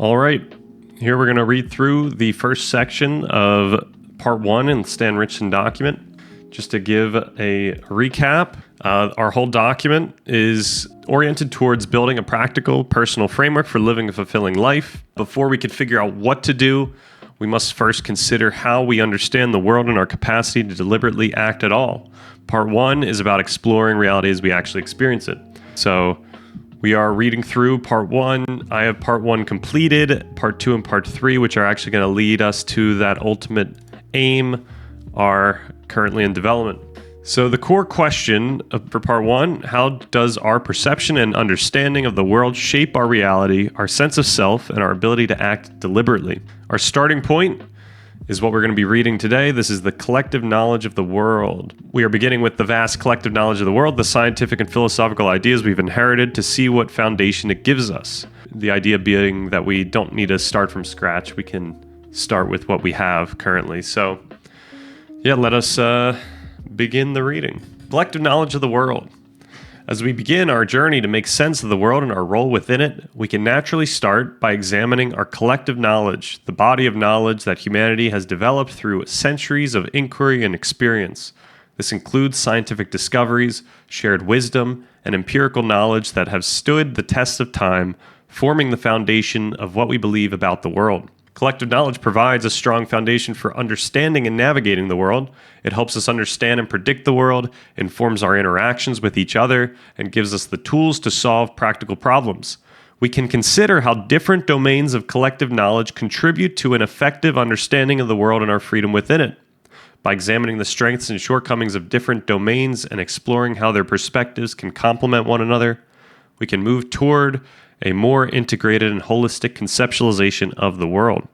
All right, here we're going to read through the first section of part 1 in the StanRichson Document. Just to give a recap, our whole document is oriented towards building a practical, personal framework for living a fulfilling life. Before we could figure out what to do, we must first consider how we understand the world and our capacity to deliberately act at all. Part 1 is about exploring reality as we actually experience it. So we are reading through part 1. I have part 1 completed. Part 2 and part 3, which are actually going to lead us to that ultimate aim, are currently in development. So the core question for part 1, how does our perception and understanding of the world shape our reality, our sense of self, and our ability to act deliberately? Our starting point is what we're going to be reading today. This is the collective knowledge of the world. We are beginning with the vast collective knowledge of the world, the scientific and philosophical ideas we've inherited, to see what foundation it gives us. The idea being that we don't need to start from scratch. We can start with what we have currently. So, yeah, let us begin the reading. Collective knowledge of the world. As we begin our journey to make sense of the world and our role within it, we can naturally start by examining our collective knowledge, the body of knowledge that humanity has developed through centuries of inquiry and experience. This includes scientific discoveries, shared wisdom, and empirical knowledge that have stood the test of time, forming the foundation of what we believe about the world. Collective knowledge provides a strong foundation for understanding and navigating the world. It helps us understand and predict the world, informs our interactions with each other, and gives us the tools to solve practical problems. We can consider how different domains of collective knowledge contribute to an effective understanding of the world and our freedom within it. By examining the strengths and shortcomings of different domains and exploring how their perspectives can complement one another, we can move toward a more integrated and holistic conceptualization of the world.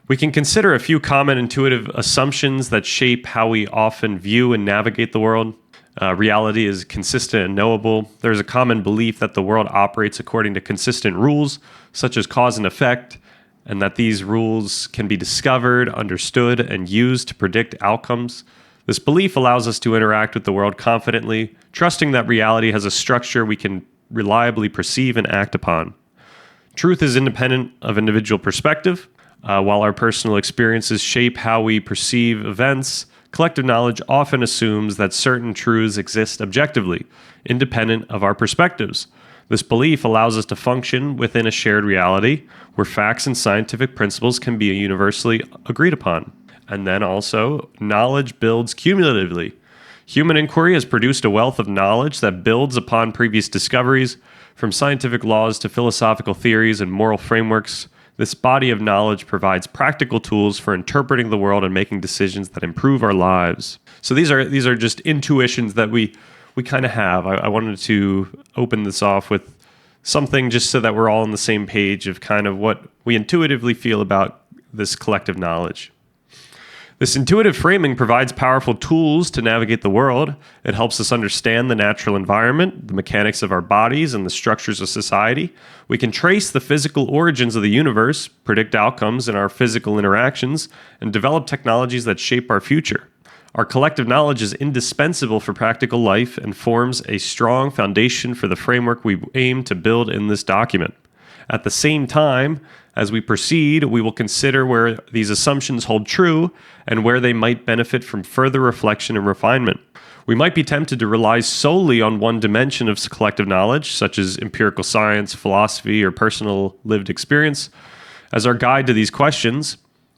We can consider a few common intuitive assumptions that shape how we often view and navigate the world. Reality is consistent and knowable. There's a common belief that the world operates according to consistent rules, such as cause and effect, and that these rules can be discovered, understood, and used to predict outcomes. This belief allows us to interact with the world confidently, trusting that reality has a structure we can reliably perceive and act upon. Truth is independent of individual perspective. While our personal experiences shape how we perceive events, collective knowledge often assumes that certain truths exist objectively, independent of our perspectives. This belief allows us to function within a shared reality where facts and scientific principles can be universally agreed upon. And then also, knowledge builds cumulatively. Human inquiry has produced a wealth of knowledge that builds upon previous discoveries, from scientific laws to philosophical theories and moral frameworks. This body of knowledge provides practical tools for interpreting the world and making decisions that improve our lives. So these are just intuitions that we kind of have. I wanted to open this off with something just so that we're all on the same page of kind of what we intuitively feel about this collective knowledge. This intuitive framing provides powerful tools to navigate the world. It helps us understand the natural environment, the mechanics of our bodies, and the structures of society. We can trace the physical origins of the universe, predict outcomes in our physical interactions, and develop technologies that shape our future. Our collective knowledge is indispensable for practical life and forms a strong foundation for the framework we aim to build in this document. At the same time, as we proceed, we will consider where these assumptions hold true and where they might benefit from further reflection and refinement. We might be tempted to rely solely on one dimension of collective knowledge, such as empirical science, philosophy, or personal lived experience, as our guide to these questions.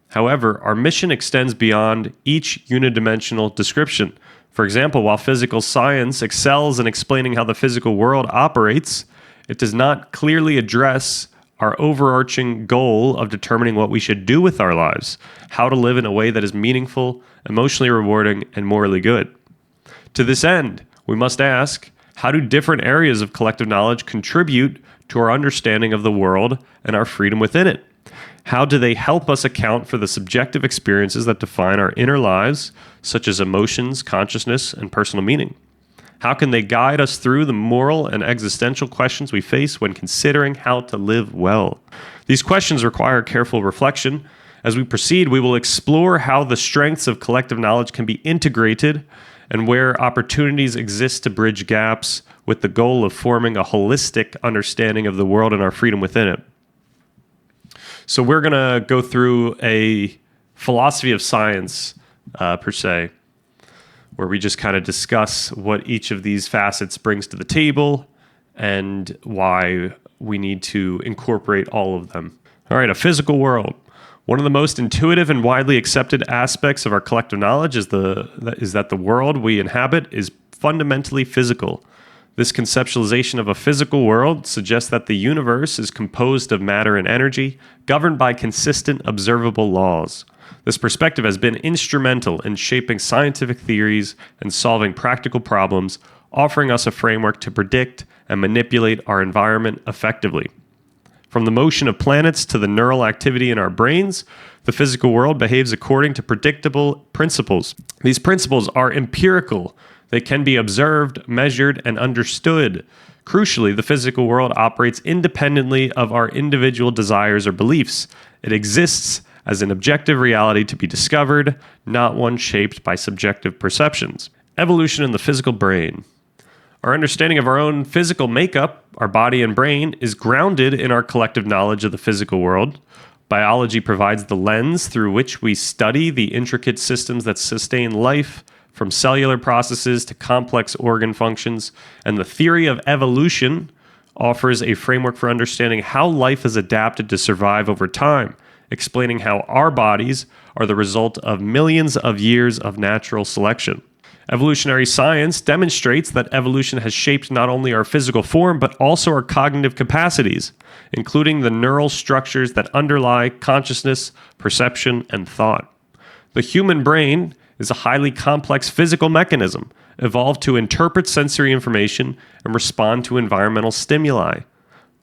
However, our mission extends beyond each unidimensional description. For example, while physical science excels in explaining how the physical world operates, it does not clearly address our overarching goal of determining what we should do with our lives, how to live in a way that is meaningful, emotionally rewarding, and morally good. To this end, we must ask, how do different areas of collective knowledge contribute to our understanding of the world and our freedom within it? How do they help us account for the subjective experiences that define our inner lives, such as emotions, consciousness, and personal meaning? How can they guide us through the moral and existential questions we face when considering how to live well? These questions require careful reflection. As we proceed, we will explore how the strengths of collective knowledge can be integrated and where opportunities exist to bridge gaps with the goal of forming a holistic understanding of the world and our freedom within it. So we're going to go through a philosophy of science, per se, where we just kind of discuss what each of these facets brings to the table and why we need to incorporate all of them. All right, a physical world. One of the most intuitive and widely accepted aspects of our collective knowledge is that the world we inhabit is fundamentally physical. This conceptualization of a physical world suggests that the universe is composed of matter and energy, governed by consistent observable laws. This perspective has been instrumental in shaping scientific theories and solving practical problems, offering us a framework to predict and manipulate our environment effectively. From the motion of planets to the neural activity in our brains, the physical world behaves according to predictable principles. These principles are empirical. They can be observed, measured, and understood. Crucially, the physical world operates independently of our individual desires or beliefs. It exists as an objective reality to be discovered, not one shaped by subjective perceptions. Evolution in the physical brain. Our understanding of our own physical makeup, our body and brain, is grounded in our collective knowledge of the physical world. Biology provides the lens through which we study the intricate systems that sustain life, from cellular processes to complex organ functions, and the theory of evolution offers a framework for understanding how life has adapted to survive over time, explaining how our bodies are the result of millions of years of natural selection. Evolutionary science demonstrates that evolution has shaped not only our physical form, but also our cognitive capacities, including the neural structures that underlie consciousness, perception, and thought. The human brain is a highly complex physical mechanism, evolved to interpret sensory information and respond to environmental stimuli.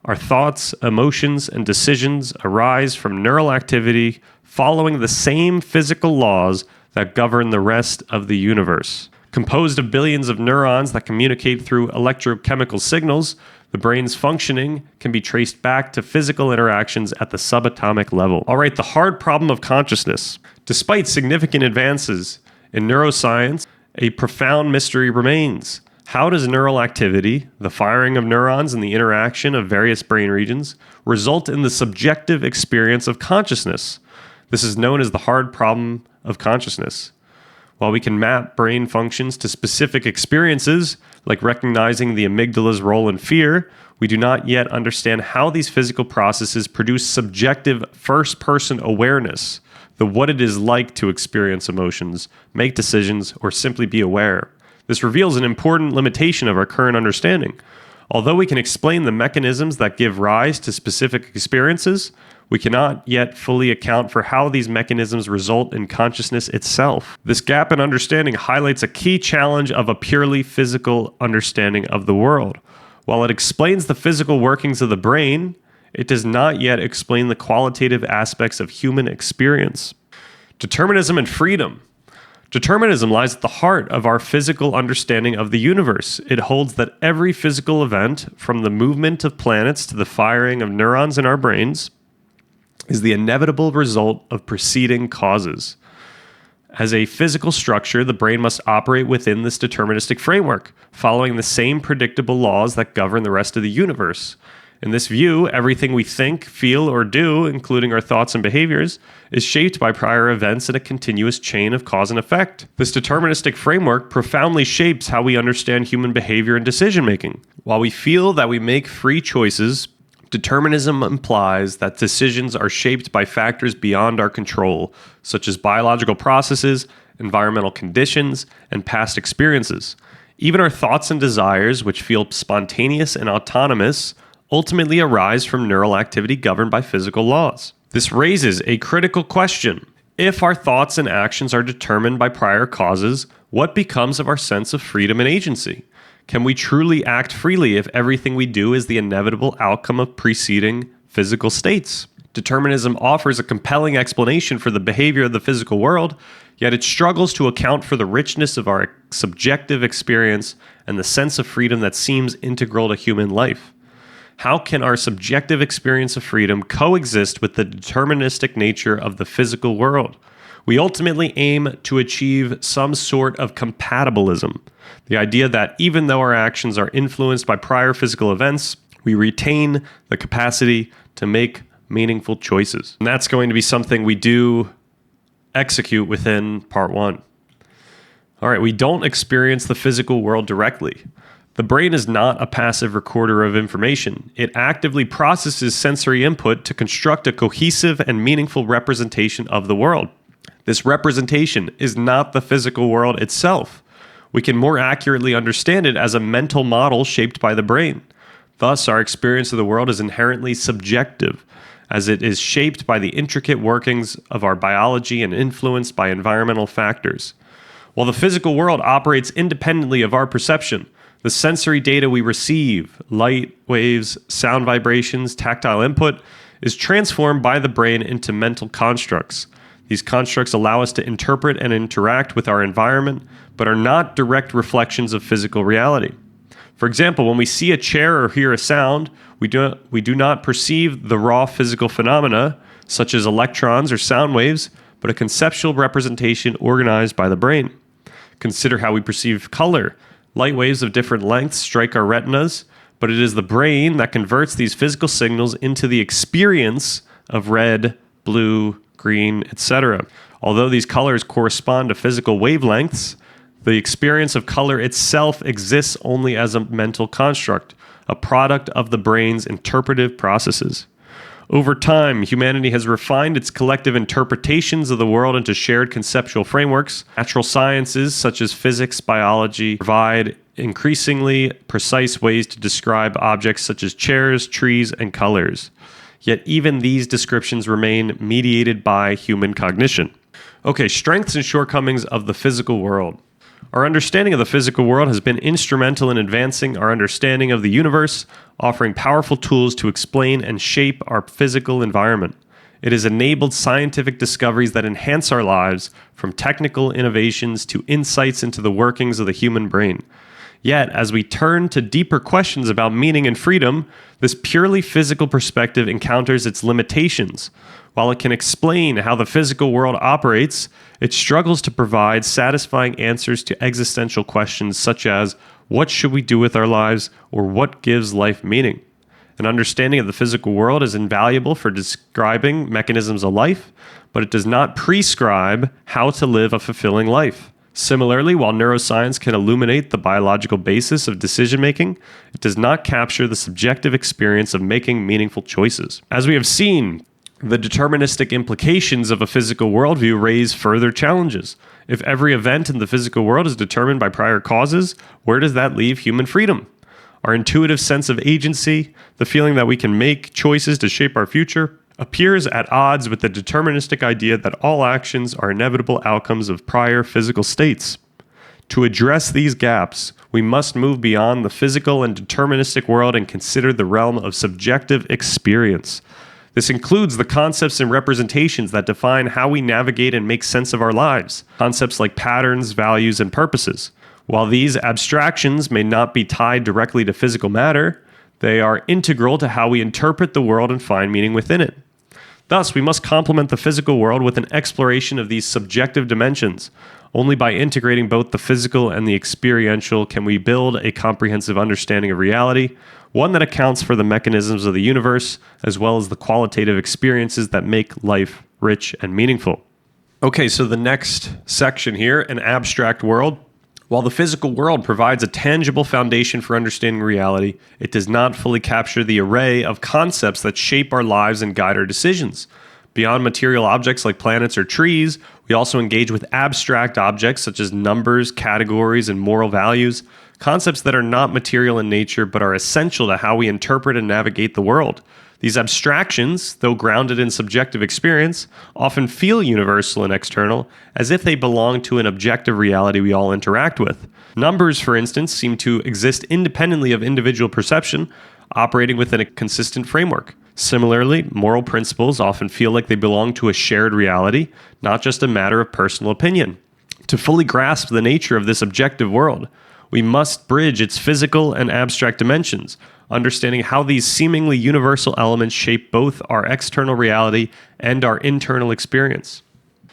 Our thoughts, emotions, and decisions arise from neural activity following the same physical laws that govern the rest of the universe. Composed of billions of neurons that communicate through electrochemical signals, the brain's functioning can be traced back to physical interactions at the subatomic level. All right, the hard problem of consciousness. Despite significant advances in neuroscience, a profound mystery remains. How does neural activity, the firing of neurons and the interaction of various brain regions, result in the subjective experience of consciousness? This is known as the hard problem of consciousness. While we can map brain functions to specific experiences, like recognizing the amygdala's role in fear, we do not yet understand how these physical processes produce subjective first-person awareness, the what it is like to experience emotions, make decisions, or simply be aware. This reveals an important limitation of our current understanding. Although we can explain the mechanisms that give rise to specific experiences, we cannot yet fully account for how these mechanisms result in consciousness itself. This gap in understanding highlights a key challenge of a purely physical understanding of the world. While it explains the physical workings of the brain, it does not yet explain the qualitative aspects of human experience. Determinism and freedom. Determinism lies at the heart of our physical understanding of the universe. It holds that every physical event, from the movement of planets to the firing of neurons in our brains, is the inevitable result of preceding causes. As a physical structure, the brain must operate within this deterministic framework, following the same predictable laws that govern the rest of the universe. In this view, everything we think, feel, or do, including our thoughts and behaviors, is shaped by prior events in a continuous chain of cause and effect. This deterministic framework profoundly shapes how we understand human behavior and decision-making. While we feel that we make free choices, determinism implies that decisions are shaped by factors beyond our control, such as biological processes, environmental conditions, and past experiences. Even our thoughts and desires, which feel spontaneous and autonomous, ultimately arise from neural activity governed by physical laws. This raises a critical question. If our thoughts and actions are determined by prior causes, what becomes of our sense of freedom and agency? Can we truly act freely if everything we do is the inevitable outcome of preceding physical states? Determinism offers a compelling explanation for the behavior of the physical world, yet it struggles to account for the richness of our subjective experience and the sense of freedom that seems integral to human life. How can our subjective experience of freedom coexist with the deterministic nature of the physical world? We ultimately aim to achieve some sort of compatibilism, the idea that even though our actions are influenced by prior physical events, we retain the capacity to make meaningful choices. And that's going to be something we do execute within part 1. All right, we don't experience the physical world directly. The brain is not a passive recorder of information. It actively processes sensory input to construct a cohesive and meaningful representation of the world. This representation is not the physical world itself. We can more accurately understand it as a mental model shaped by the brain. Thus, our experience of the world is inherently subjective, as it is shaped by the intricate workings of our biology and influenced by environmental factors. While the physical world operates independently of our perception, the sensory data we receive, light, waves, sound vibrations, tactile input, is transformed by the brain into mental constructs. These constructs allow us to interpret and interact with our environment, but are not direct reflections of physical reality. For example, when we see a chair or hear a sound, we do not perceive the raw physical phenomena, such as electrons or sound waves, but a conceptual representation organized by the brain. Consider how we perceive color. Light waves of different lengths strike our retinas, but it is the brain that converts these physical signals into the experience of red, blue, green, etc. Although these colors correspond to physical wavelengths, the experience of color itself exists only as a mental construct, a product of the brain's interpretive processes. Over time, humanity has refined its collective interpretations of the world into shared conceptual frameworks. Natural sciences, such as physics, biology, provide increasingly precise ways to describe objects such as chairs, trees, and colors. Yet even these descriptions remain mediated by human cognition. Okay, strengths and shortcomings of the physical world. Our understanding of the physical world has been instrumental in advancing our understanding of the universe, offering powerful tools to explain and shape our physical environment. It has enabled scientific discoveries that enhance our lives, from technical innovations to insights into the workings of the human brain. Yet, as we turn to deeper questions about meaning and freedom, this purely physical perspective encounters its limitations. While it can explain how the physical world operates, it struggles to provide satisfying answers to existential questions such as, what should we do with our lives, or what gives life meaning? An understanding of the physical world is invaluable for describing mechanisms of life, but it does not prescribe how to live a fulfilling life. Similarly, while neuroscience can illuminate the biological basis of decision-making, it does not capture the subjective experience of making meaningful choices. As we have seen, the deterministic implications of a physical worldview raise further challenges. If every event in the physical world is determined by prior causes, where does that leave human freedom? Our intuitive sense of agency, the feeling that we can make choices to shape our future, appears at odds with the deterministic idea that all actions are inevitable outcomes of prior physical states. To address these gaps, we must move beyond the physical and deterministic world and consider the realm of subjective experience. This includes the concepts and representations that define how we navigate and make sense of our lives, concepts like patterns, values, and purposes. While these abstractions may not be tied directly to physical matter, they are integral to how we interpret the world and find meaning within it. Thus, we must complement the physical world with an exploration of these subjective dimensions. Only by integrating both the physical and the experiential can we build a comprehensive understanding of reality, one that accounts for the mechanisms of the universe, as well as the qualitative experiences that make life rich and meaningful. Okay, so the next section here, an abstract world. While the physical world provides a tangible foundation for understanding reality, it does not fully capture the array of concepts that shape our lives and guide our decisions. Beyond material objects like planets or trees, we also engage with abstract objects such as numbers, categories, and moral values, concepts that are not material in nature but are essential to how we interpret and navigate the world. These abstractions, though grounded in subjective experience, often feel universal and external, as if they belong to an objective reality we all interact with. Numbers, for instance, seem to exist independently of individual perception, operating within a consistent framework. Similarly, moral principles often feel like they belong to a shared reality, not just a matter of personal opinion. To fully grasp the nature of this objective world, we must bridge its physical and abstract dimensions, understanding how these seemingly universal elements shape both our external reality and our internal experience.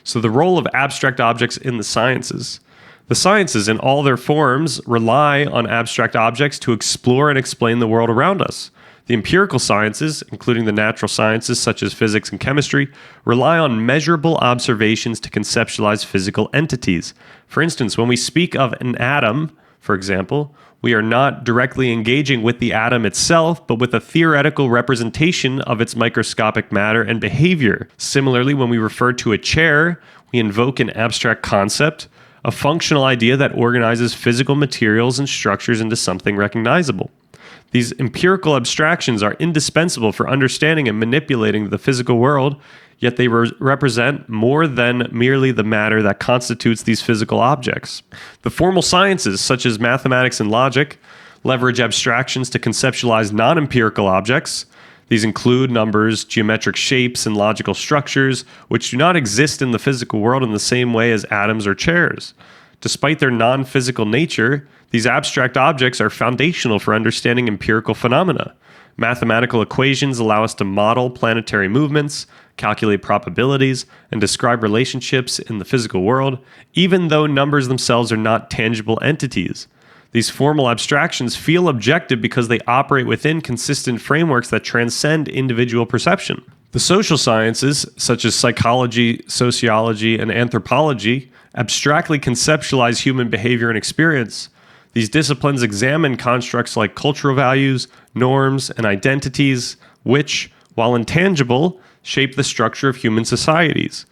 So the role of abstract objects in the sciences. The sciences in all their forms rely on abstract objects to explore and explain the world around us. The empirical sciences, including the natural sciences such as physics and chemistry, rely on measurable observations to conceptualize physical entities. For instance, when we speak of an atom, for example, we are not directly engaging with the atom itself, but with a theoretical representation of its microscopic matter and behavior. Similarly, when we refer to a chair, we invoke an abstract concept, a functional idea that organizes physical materials and structures into something recognizable. These empirical abstractions are indispensable for understanding and manipulating the physical world, yet they represent more than merely the matter that constitutes these physical objects. The formal sciences, such as mathematics and logic, leverage abstractions to conceptualize non-empirical objects. These include numbers, geometric shapes, and logical structures, which do not exist in the physical world in the same way as atoms or chairs. Despite their non-physical nature, these abstract objects are foundational for understanding empirical phenomena. Mathematical equations allow us to model planetary movements, calculate probabilities, and describe relationships in the physical world, even though numbers themselves are not tangible entities. These formal abstractions feel objective because they operate within consistent frameworks that transcend individual perception. The social sciences, such as psychology, sociology, and anthropology, abstractly conceptualize human behavior and experience. These disciplines examine constructs like cultural values, norms, and identities, which, while intangible, shape the structure of human societies.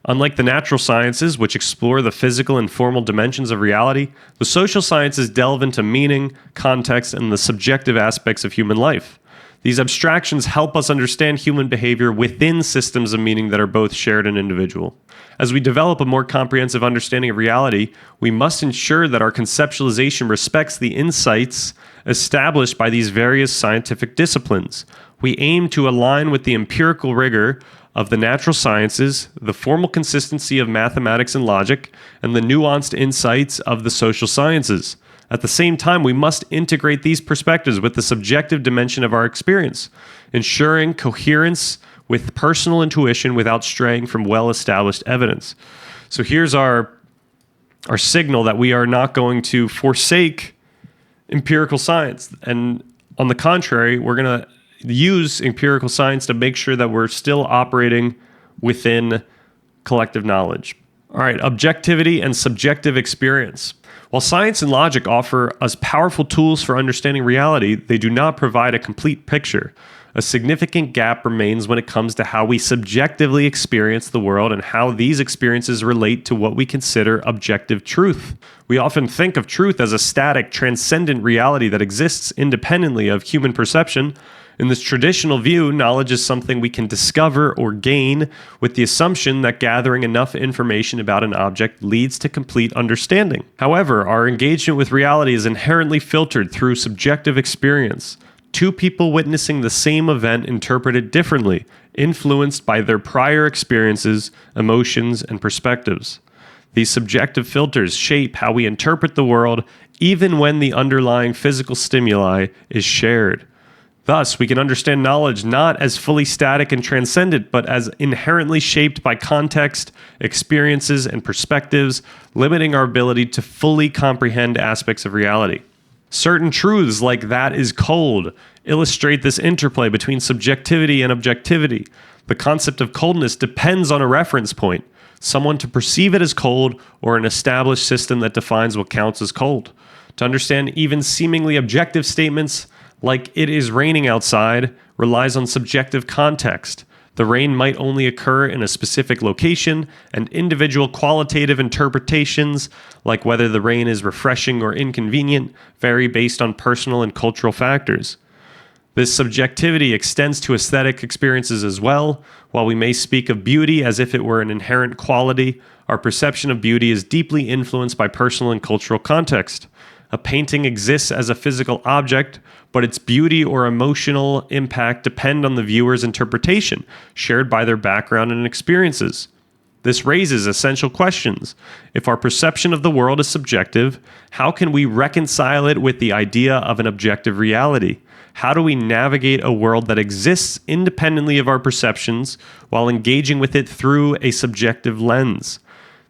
Unlike the natural sciences, which explore the physical and formal dimensions of reality, the social sciences delve into meaning, context, and the subjective aspects of human life. These abstractions help us understand human behavior within systems of meaning that are both shared and individual. As we develop a more comprehensive understanding of reality, we must ensure that our conceptualization respects the insights established by these various scientific disciplines. We aim to align with the empirical rigor of the natural sciences, the formal consistency of mathematics and logic, and the nuanced insights of the social sciences. At the same time, we must integrate these perspectives with the subjective dimension of our experience, ensuring coherence with personal intuition without straying from well-established evidence. So here's our signal that we are not going to forsake empirical science. And on the contrary, we're going to use empirical science to make sure that we're still operating within collective knowledge. All right, objectivity and subjective experience. While science and logic offer us powerful tools for understanding reality, they do not provide a complete picture. A significant gap remains when it comes to how we subjectively experience the world and how these experiences relate to what we consider objective truth. We often think of truth as a static, transcendent reality that exists independently of human perception. In this traditional view, knowledge is something we can discover or gain with the assumption that gathering enough information about an object leads to complete understanding. However, our engagement with reality is inherently filtered through subjective experience. Two people witnessing the same event interpret it differently, influenced by their prior experiences, emotions, and perspectives. These subjective filters shape how we interpret the world, even when the underlying physical stimuli is shared. Thus, we can understand knowledge not as fully static and transcendent, but as inherently shaped by context, experiences, and perspectives, limiting our ability to fully comprehend aspects of reality. Certain truths, like "that is cold," illustrate this interplay between subjectivity and objectivity. The concept of coldness depends on a reference point, someone to perceive it as cold, or an established system that defines what counts as cold. To understand even seemingly objective statements, like "it is raining outside," relies on subjective context. The rain might only occur in a specific location, and individual qualitative interpretations, like whether the rain is refreshing or inconvenient, vary based on personal and cultural factors. This subjectivity extends to aesthetic experiences as well. While we may speak of beauty as if it were an inherent quality, our perception of beauty is deeply influenced by personal and cultural context. A painting exists as a physical object, but its beauty or emotional impact depend on the viewer's interpretation, shared by their background and experiences. This raises essential questions. If our perception of the world is subjective, how can we reconcile it with the idea of an objective reality? How do we navigate a world that exists independently of our perceptions while engaging with it through a subjective lens?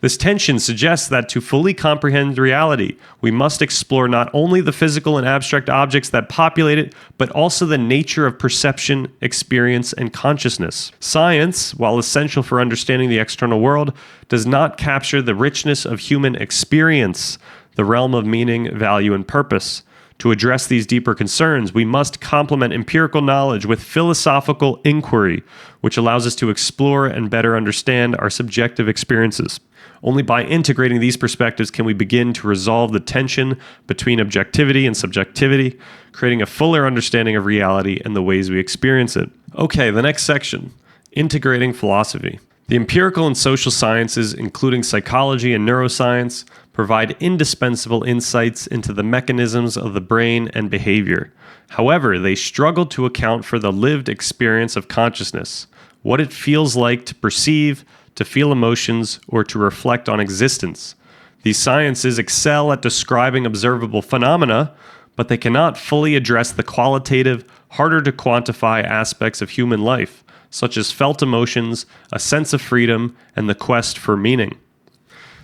This tension suggests that to fully comprehend reality, we must explore not only the physical and abstract objects that populate it, but also the nature of perception, experience, and consciousness. Science, while essential for understanding the external world, does not capture the richness of human experience, the realm of meaning, value, and purpose. To address these deeper concerns, we must complement empirical knowledge with philosophical inquiry, which allows us to explore and better understand our subjective experiences. Only by integrating these perspectives can we begin to resolve the tension between objectivity and subjectivity, creating a fuller understanding of reality and the ways we experience it. Okay, the next section, integrating philosophy. The empirical and social sciences, including psychology and neuroscience, provide indispensable insights into the mechanisms of the brain and behavior. However, they struggle to account for the lived experience of consciousness, what it feels like to perceive, to feel emotions, or to reflect on existence. These sciences excel at describing observable phenomena, but they cannot fully address the qualitative, harder to quantify aspects of human life, such as felt emotions, a sense of freedom, and the quest for meaning.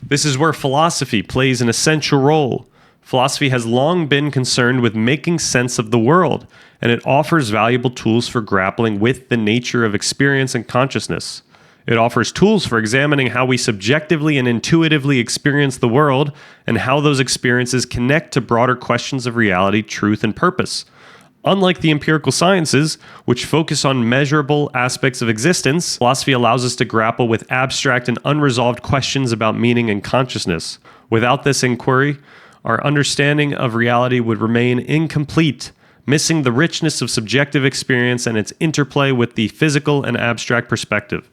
This is where philosophy plays an essential role. Philosophy has long been concerned with making sense of the world, and it offers valuable tools for grappling with the nature of experience and consciousness. It offers tools for examining how we subjectively and intuitively experience the world and how those experiences connect to broader questions of reality, truth, and purpose. Unlike the empirical sciences, which focus on measurable aspects of existence, philosophy allows us to grapple with abstract and unresolved questions about meaning and consciousness. Without this inquiry, our understanding of reality would remain incomplete, missing the richness of subjective experience and its interplay with the physical and abstract perspective.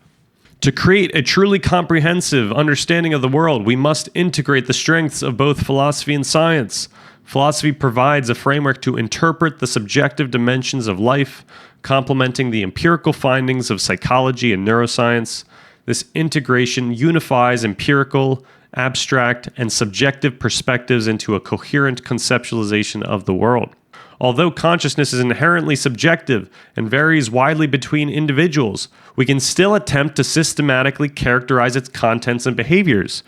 To create a truly comprehensive understanding of the world, we must integrate the strengths of both philosophy and science. Philosophy provides a framework to interpret the subjective dimensions of life, complementing the empirical findings of psychology and neuroscience. This integration unifies empirical, abstract, and subjective perspectives into a coherent conceptualization of the world. Although consciousness is inherently subjective and varies widely between individuals, we can still attempt to systematically characterize its contents and behaviors.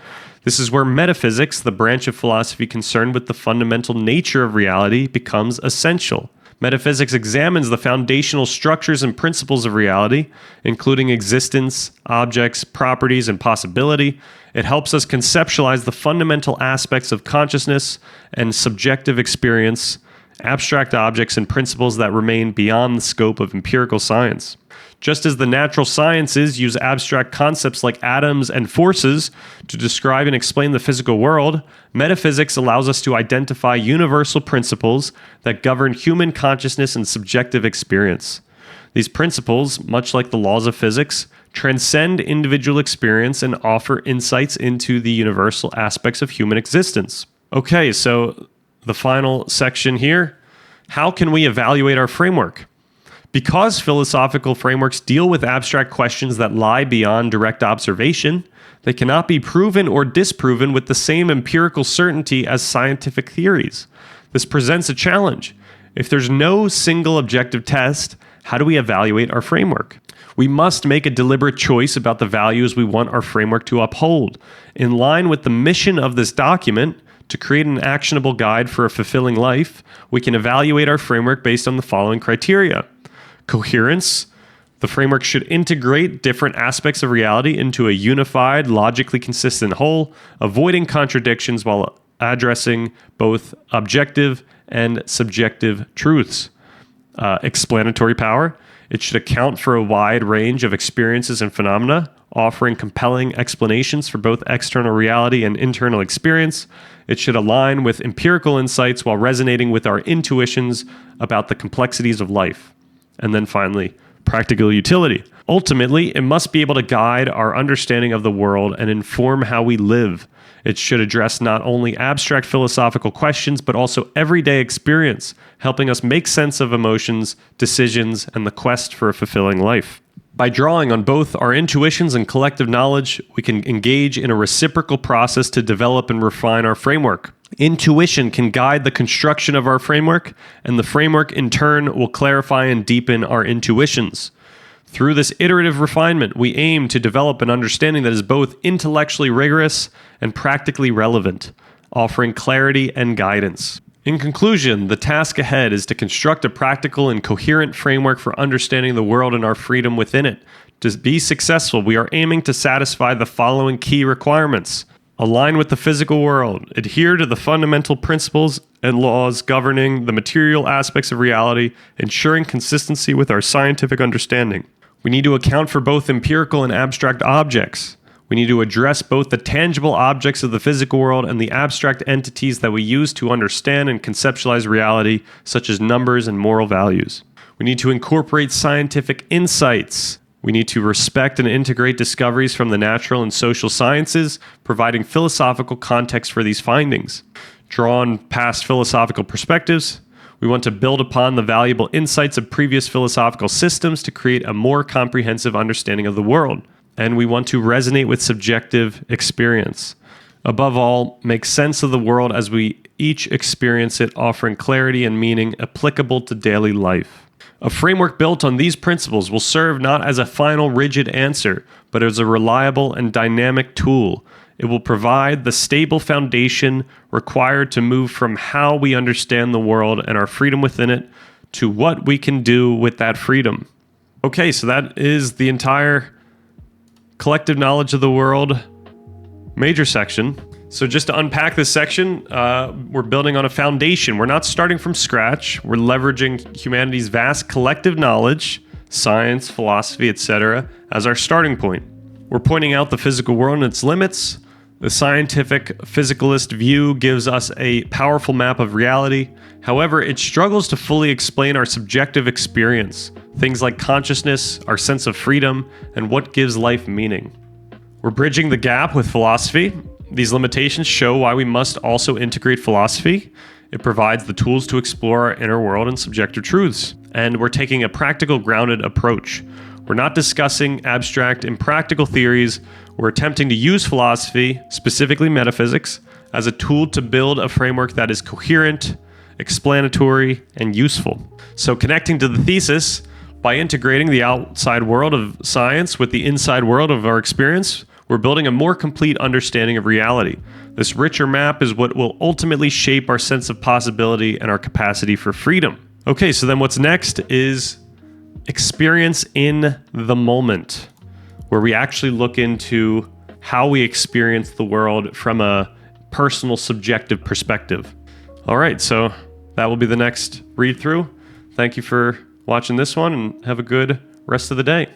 This is where metaphysics, the branch of philosophy concerned with the fundamental nature of reality, becomes essential. Metaphysics examines the foundational structures and principles of reality, including existence, objects, properties, and possibility. It helps us conceptualize the fundamental aspects of consciousness and subjective experience, abstract objects and principles that remain beyond the scope of empirical science. Just as the natural sciences use abstract concepts like atoms and forces to describe and explain the physical world, metaphysics allows us to identify universal principles that govern human consciousness and subjective experience. These principles, much like the laws of physics, transcend individual experience and offer insights into the universal aspects of human existence. Okay, so the final section here, how can we evaluate our framework? Because philosophical frameworks deal with abstract questions that lie beyond direct observation, they cannot be proven or disproven with the same empirical certainty as scientific theories. This presents a challenge. If there's no single objective test, how do we evaluate our framework? We must make a deliberate choice about the values we want our framework to uphold. In line with the mission of this document, to create an actionable guide for a fulfilling life, we can evaluate our framework based on the following criteria. Coherence. The framework should integrate different aspects of reality into a unified, logically consistent whole, avoiding contradictions while addressing both objective and subjective truths. Explanatory power. It should account for a wide range of experiences and phenomena, offering compelling explanations for both external reality and internal experience. It should align with empirical insights while resonating with our intuitions about the complexities of life. And then finally, practical utility. Ultimately, it must be able to guide our understanding of the world and inform how we live. It should address not only abstract philosophical questions, but also everyday experience, helping us make sense of emotions, decisions, and the quest for a fulfilling life. By drawing on both our intuitions and collective knowledge, we can engage in a reciprocal process to develop and refine our framework. Intuition can guide the construction of our framework, and the framework in turn will clarify and deepen our intuitions. Through this iterative refinement, we aim to develop an understanding that is both intellectually rigorous and practically relevant, offering clarity and guidance. In conclusion, the task ahead is to construct a practical and coherent framework for understanding the world and our freedom within it. To be successful, we are aiming to satisfy the following key requirements: align with the physical world, adhere to the fundamental principles and laws governing the material aspects of reality, ensuring consistency with our scientific understanding. We need to account for both empirical and abstract objects. We need to address both the tangible objects of the physical world and the abstract entities that we use to understand and conceptualize reality, such as numbers and moral values. We need to incorporate scientific insights. We need to respect and integrate discoveries from the natural and social sciences, providing philosophical context for these findings. Draw on past philosophical perspectives. We want to build upon the valuable insights of previous philosophical systems to create a more comprehensive understanding of the world. And we want to resonate with subjective experience. Above all, make sense of the world as we each experience it, offering clarity and meaning applicable to daily life. A framework built on these principles will serve not as a final rigid answer, but as a reliable and dynamic tool. It will provide the stable foundation required to move from how we understand the world and our freedom within it to what we can do with that freedom. Okay, so that is the entire collective knowledge of the world major section. So just to unpack this section, we're building on a foundation. We're not starting from scratch. We're leveraging humanity's vast collective knowledge, science, philosophy, etc., as our starting point. We're pointing out the physical world and its limits. The scientific physicalist view gives us a powerful map of reality. However, it struggles to fully explain our subjective experience, things like consciousness, our sense of freedom, and what gives life meaning. We're bridging the gap with philosophy. These limitations show why we must also integrate philosophy. It provides the tools to explore our inner world and subjective truths. And we're taking a practical, grounded approach. We're not discussing abstract, impractical theories. We're attempting to use philosophy, specifically metaphysics, as a tool to build a framework that is coherent, explanatory, and useful. So connecting to the thesis, by integrating the outside world of science with the inside world of our experience, we're building a more complete understanding of reality. This richer map is what will ultimately shape our sense of possibility and our capacity for freedom. Okay, so then what's next is experience in the moment, where we actually look into how we experience the world from a personal, subjective perspective. All right, so that will be the next read through. Thank you for watching this one and have a good rest of the day.